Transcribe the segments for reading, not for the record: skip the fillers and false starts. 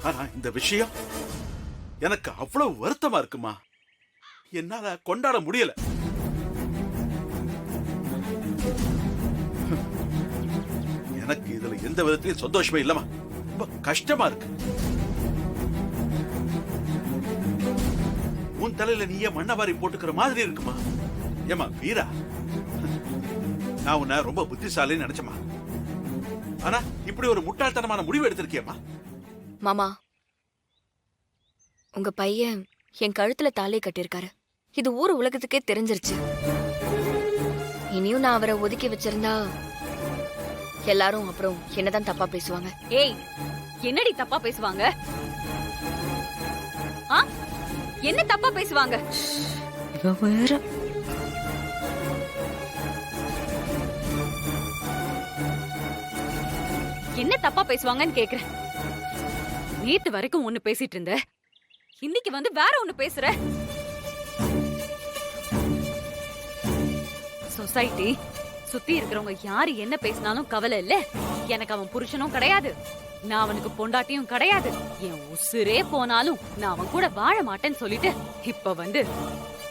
ஆனா இந்த விஷயம் எனக்கு அவ்வளவு வருத்தமா இருக்குமா. என்னால கொண்டாட முடியல. எனக்கு இதுல எந்த விதத்திலும் சந்தோஷமே இல்லமா. ரொம்ப கஷ்டமா இருக்கு. உன் தலையில நீயே மண்ணவாரி போட்டுக்கிற மாதிரி இருக்குமா. ஏமா வீரா, நான் உன்னை ரொம்ப புத்திசாலின்னு நினைச்சமா. ஆனா இப்படி ஒரு முட்டாள்தனமான முடிவு எடுத்திருக்கியம்மா. மாமா, உங்க பையன் என் கழுத்துல தாலி கட்டியிருக்காரு. இது ஊர் உலகத்துக்கே தெரிஞ்சிருச்சு. இனியும் நான் அவரை ஒதுக்கி வச்சிருந்தா எல்லாரும் அப்புறம் என்னதான் தப்பா பேசுவாங்க. ஏய், என்னடி தப்பா பேசுவாங்க? என்ன தப்பா பேசுவாங்க? வேற என்ன தப்பா பேசுவாங்கன்னு கேக்குறேன். நேத்து வரைக்கும் ஒண்ணு பேசிட்டு இருந்த, இன்னைக்கு வந்து வேற ஒண்ணு பேசுற. சொசைட்டி சுத்தி இருக்கிறவங்க யாரு என்ன பேசினாலும் கவலை இல்ல. எனக்கு அவன் புருஷனும் கிடையாது, நான் அவனுக்கு பொண்டாட்டியும் கிடையாது. என் உசுரே போனாலும் நான் அவன் கூட வாழ மாட்டேன்னு சொல்லிட்டு இப்ப வந்து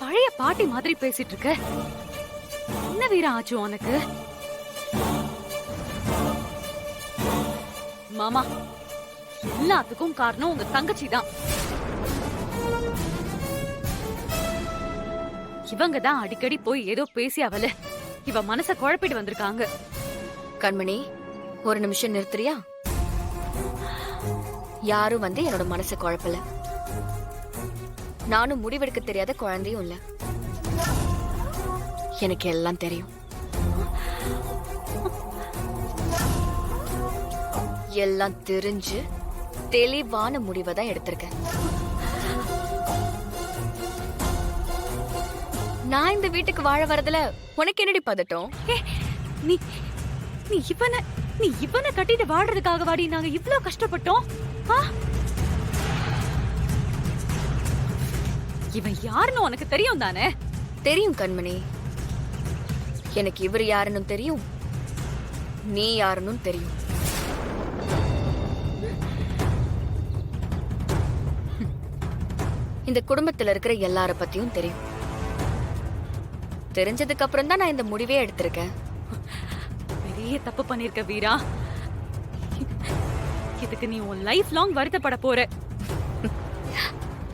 பழைய பாட்டி மாதிரி பேசிட்டு இருக்க. என்ன வீரம் ஆச்சு உனக்கு? மாமா, எல்லாத்துக்கும் காரணம் உங்க தங்கச்சி தான். இவங்க தான் அடிக்கடி போய் ஏதோ பேசி அவள இவ மனச குழப்பிட்டு வந்திருக்காங்க. கண்மணி, ஒரு நிமிஷம் நிறுத்துறியா? யாரும் வந்து என்னோட மனசை குழப்பல. நானும் முடிவெடுக்க தெரியாத குழந்தையும் இல்ல. எனக்கு எல்லாம் தெரியும். எல்லாம் தெரிஞ்சு தெளிவான முடிவை தான் எடுத்திருக்கேன். நான் இந்த வீட்டுக்கு வாழ வரதுல உனக்கு என்னடி பதட்டம்? நீ நீ இவனை கட்டிட்டு வாடுறதுக்காக வாடி நாங்க இவ்ளோ கஷ்டப்பட்டோம். இவன் யாருன்னு உனக்கு தெரியும் தானே? தெரியும் கண்மணி. எனக்கு இவர் யாருன்னு தெரியும், நீ யாருன்னு தெரியும். இந்த குடும்பத்துல இருக்கிற எல்லார பத்தியும் தெரியும். தெரிஞ்சதுக்கு அப்புறம் தான் நான் இந்த முடிவே எடுத்திருக்கேன். பெரிய தப்பு பண்ணிருக்க வீரா. இதுக்கு நீ உன் லைஃப் லாங் வருத்தப்பட போற.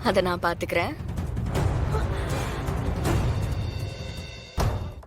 அத நான் பாத்துக்கிறேன்.